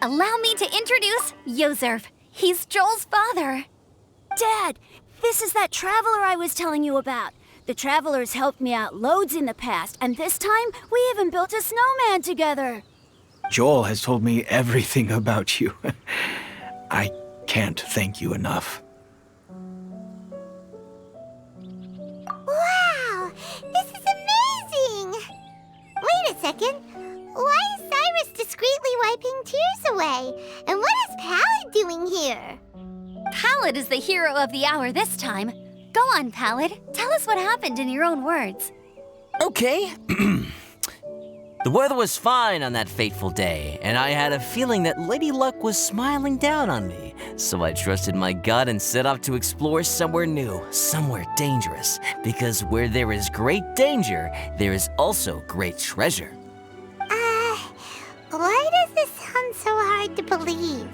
Allow me to introduce Yozerv. He's Joel's father. Dad, this is that traveler I was telling you about. The traveler's helped me out loads in the past, and this time we even built a snowman together. Joel has told me everything about you. I can't thank you enough. Wow! This is amazing! Wait a second. Why is Cyrus discreetly wiping tears away? And what is Pallid doing here? Pallid is the hero of the hour this time. Go on, Pallid. Tell us what happened in your own words. Okay. The weather was fine on that fateful day, and I had a feeling that Lady Luck was smiling down on me. So I trusted my gut and set off to explore somewhere new, somewhere dangerous. Because where there is great danger, there is also great treasure. Why does this sound so hard to believe?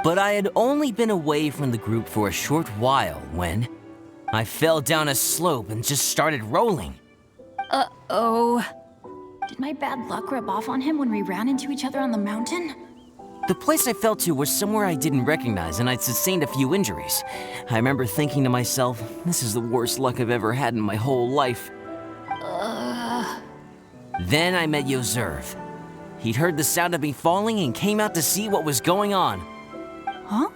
But I had only been away from the group for a short while when I fell down a slope and just started rolling. Uh-oh. Did my bad luck rub off on him when we ran into each other on the mountain? The place I fell to was somewhere I didn't recognize, and I'd sustained a few injuries. I remember thinking to myself, this is the worst luck I've ever had in my whole life. Then I met Yozerv. He'd heard the sound of me falling and came out to see what was going on. Huh?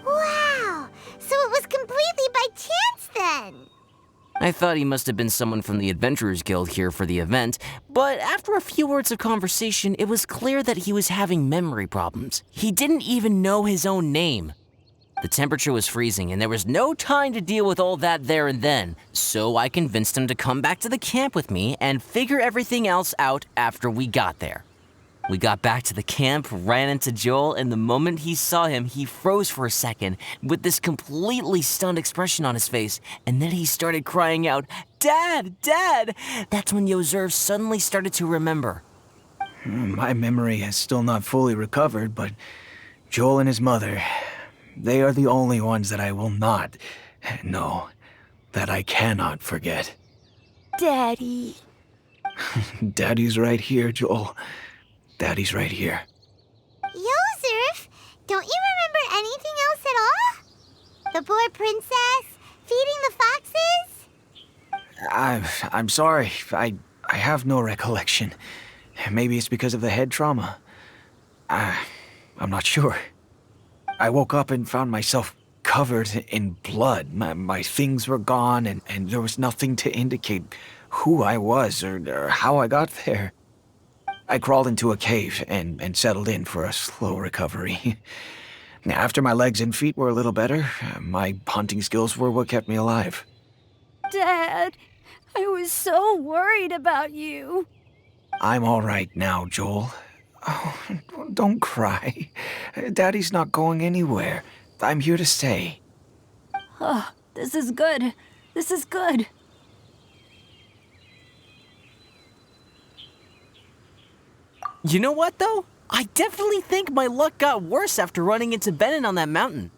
Wow! So it was completely by chance then! I thought he must have been someone from the Adventurers Guild here for the event, but after a few words of conversation, it was clear that he was having memory problems. He didn't even know his own name. The temperature was freezing, and there was no time to deal with all that there and then, so I convinced him to come back to the camp with me and figure everything else out after we got there. We got back to the camp, ran into Joel, and the moment he saw him, he froze for a second with this completely stunned expression on his face, and then he started crying out, "Dad! Dad!" That's when Yozerv suddenly started to remember. My memory has still not fully recovered, but Joel and his mother, they are the only ones that I will not, no, that I cannot forget. Daddy. Daddy's right here, Joel. Daddy's right here. Yozerv, don't you remember anything else at all? The poor princess, feeding the foxes? I'm sorry. I have no recollection. Maybe it's because of the head trauma. I'm not sure. I woke up and found myself covered in blood. My things were gone, and there was nothing to indicate who I was or how I got there. I crawled into a cave and settled in for a slow recovery. After my legs and feet were a little better, my hunting skills were what kept me alive. Dad, I was so worried about you. I'm all right now, Joel. Oh, don't cry. Daddy's not going anywhere. I'm here to stay. Oh, this is good. This is good. You know what, though? I definitely think my luck got worse after running into Benin on that mountain.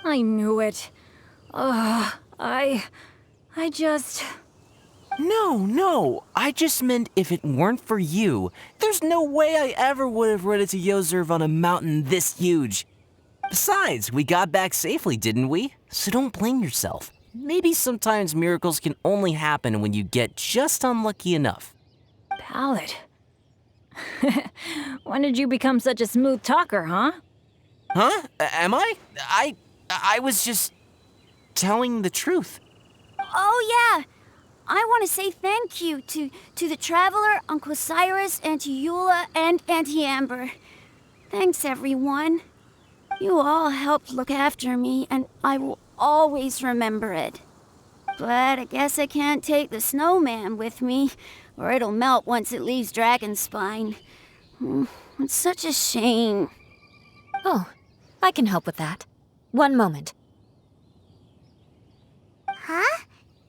I knew it. I just... No. I just meant if it weren't for you, there's no way I ever would have run into Yozerv on a mountain this huge. Besides, we got back safely, didn't we? So don't blame yourself. Maybe sometimes miracles can only happen when you get just unlucky enough. Pallid. When did you become such a smooth talker, huh? Huh? Am I? I was just telling the truth. Oh, yeah. I want to say thank you to the Traveler, Uncle Cyrus, Auntie Eula, and Auntie Amber. Thanks, everyone. You all helped look after me, and I will always remember it. But I guess I can't take the snowman with me, or it'll melt once it leaves Dragonspine. It's such a shame. Oh, I can help with that. One moment. Huh?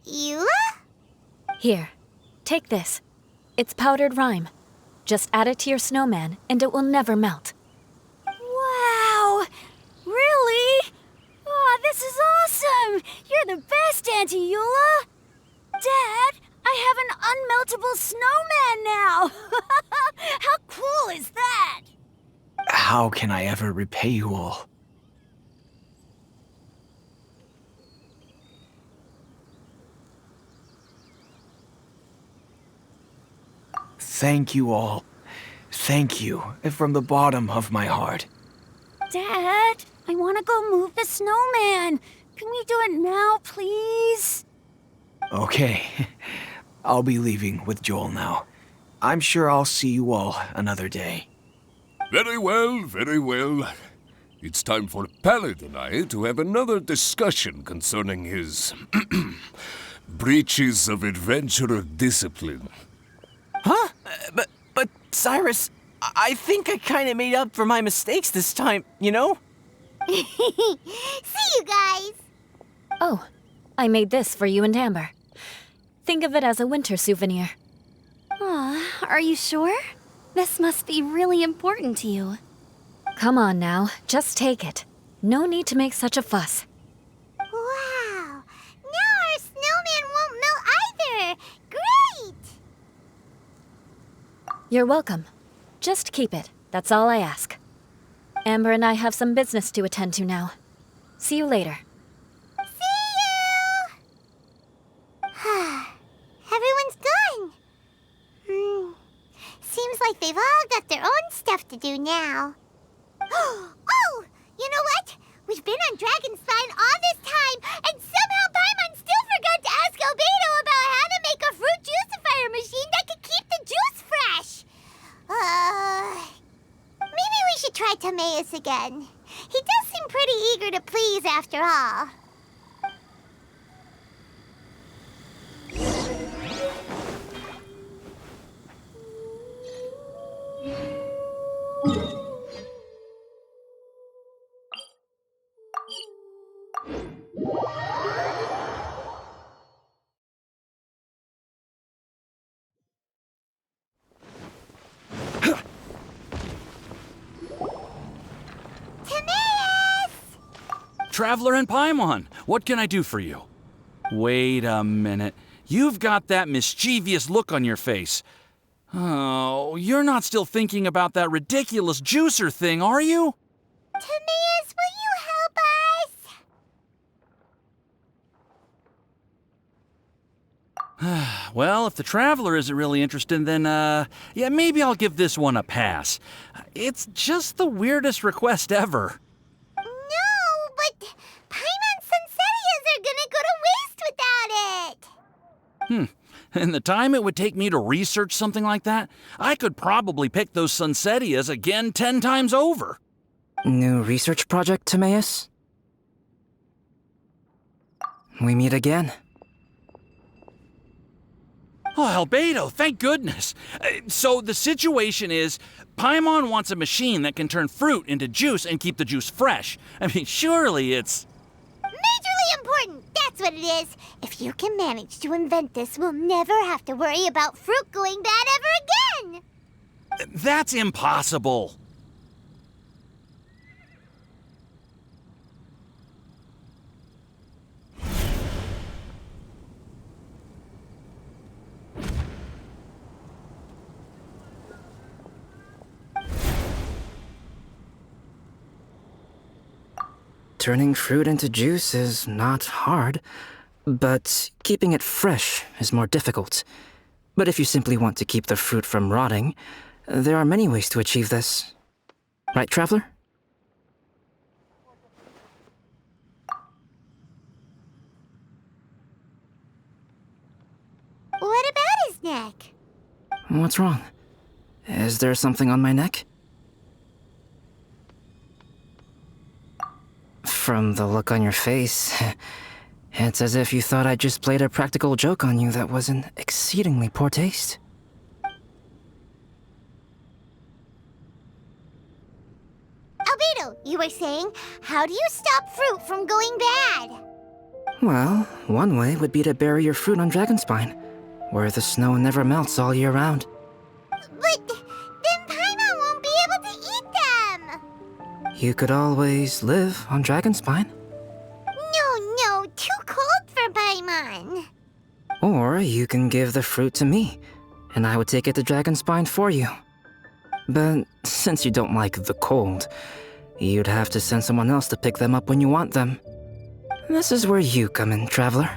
Eula? Here, take this. It's powdered rime. Just add it to your snowman, and it will never melt. Wow! Really? Oh, this is awesome! You're the best, Auntie Eula! Dad, I have an unmeltable snowman now! How cool is that? How can I ever repay you all? Thank you all. Thank you from the bottom of my heart. Dad, I want to go move the snowman. Can we do it now, please? Okay, I'll be leaving with Joel now. I'm sure I'll see you all another day. Very well, very well. It's time for Pallid and I to have another discussion concerning his breaches of adventurer discipline. Huh? But Cyrus, I think I kind of made up for my mistakes this time, you know? See you guys! Oh, I made this for you and Amber. Think of it as a winter souvenir. Aw, are you sure? This must be really important to you. Come on now, just take it. No need to make such a fuss. Wow! Now our snowman won't melt either! Great! You're welcome. Just keep it, that's all I ask. Amber and I have some business to attend to now. See you later. See you! Everyone's gone. Seems like they've all got their own stuff to do now. Oh! You know what? We've been on Dragonspine all this time, and somehow Paimon still forgot to ask Albedo about how to make a fruit juicifier machine that could keep the juice fresh. Maybe we should try Timaeus again. He does seem pretty eager to please after all. Traveler and Paimon, what can I do for you? Wait a minute. You've got that mischievous look on your face. Oh, you're not still thinking about that ridiculous juicer thing, are you? Timaeus, will you help us? Well, if the Traveler isn't really interested, then, yeah, maybe I'll give this one a pass. It's just the weirdest request ever. No, but Paimon's Sunsetias are gonna go to waste without it. And the time it would take me to research something like that, I could probably pick those Sunsetias again 10 times over. New research project, Timaeus? We meet again. Oh, Albedo, thank goodness. So the situation is, Paimon wants a machine that can turn fruit into juice and keep the juice fresh. I mean, surely it's... Majorly important, that's what it is. If you can manage to invent this, we'll never have to worry about fruit going bad ever again. That's impossible. Turning fruit into juice is not hard, but keeping it fresh is more difficult. But if you simply want to keep the fruit from rotting, there are many ways to achieve this. Right, Traveler? What about his neck? What's wrong? Is there something on my neck? From the look on your face, it's as if you thought I just played a practical joke on you that was in exceedingly poor taste. Albedo, you were saying, how do you stop fruit from going bad? Well, one way would be to bury your fruit on Dragonspine, where the snow never melts all year round. But then Paimon won't be able to eat them! You could always live on Dragonspine. No, too cold for Paimon. Or you can give the fruit to me, and I would take it to Dragonspine for you. But since you don't like the cold, you'd have to send someone else to pick them up when you want them. This is where you come in, Traveler.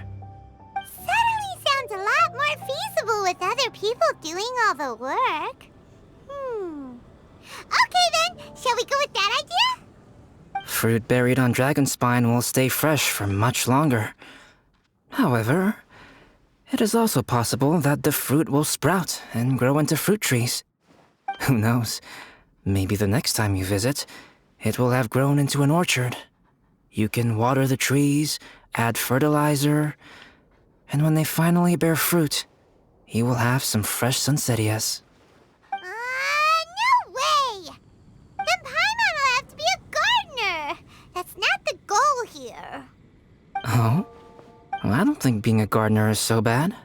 Suddenly sounds a lot more feasible with other people doing all the work. Okay then, shall we go with that idea? Fruit buried on Dragonspine will stay fresh for much longer. However, it is also possible that the fruit will sprout and grow into fruit trees. Who knows? Maybe the next time you visit, it will have grown into an orchard. You can water the trees, add fertilizer, and when they finally bear fruit, you will have some fresh sunsettias. No way! Then Paimon will have to be a gardener. That's not the goal here. Oh? Well, I don't think being a gardener is so bad.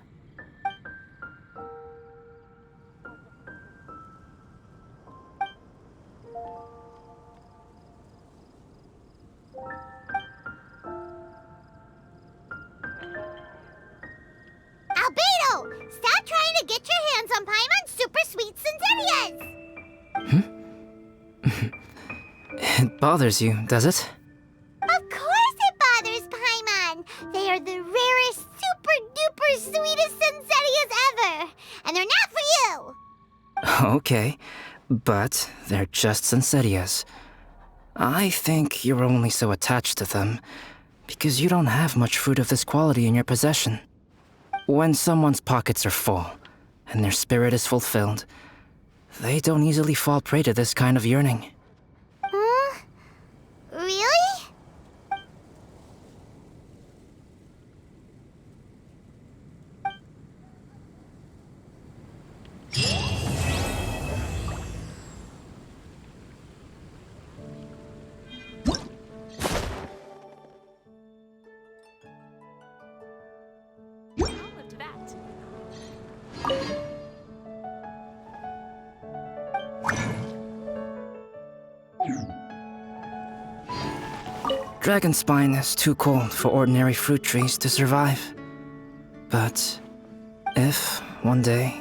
Albedo! Stop trying to get your hands on Paimon's super sweet Sinzetias! It bothers you, does it? Of course it bothers Paimon! They are the rarest, super-duper sweetest Sinzetias ever! And they're not for you! Okay, but they're just Sinzetias. I think you're only so attached to them because you don't have much fruit of this quality in your possession. When someone's pockets are full and their spirit is fulfilled, they don't easily fall prey to this kind of yearning. Really? Dragonspine is too cold for ordinary fruit trees to survive. But if, one day,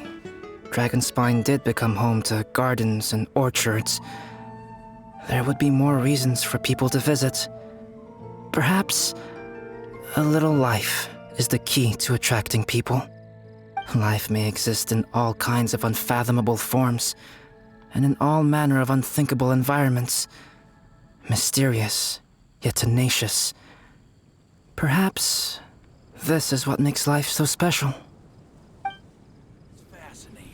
Dragonspine did become home to gardens and orchards, there would be more reasons for people to visit. Perhaps a little life is the key to attracting people. Life may exist in all kinds of unfathomable forms, and in all manner of unthinkable environments. Mysterious, yet tenacious. Perhaps this is what makes life so special. Fascinating.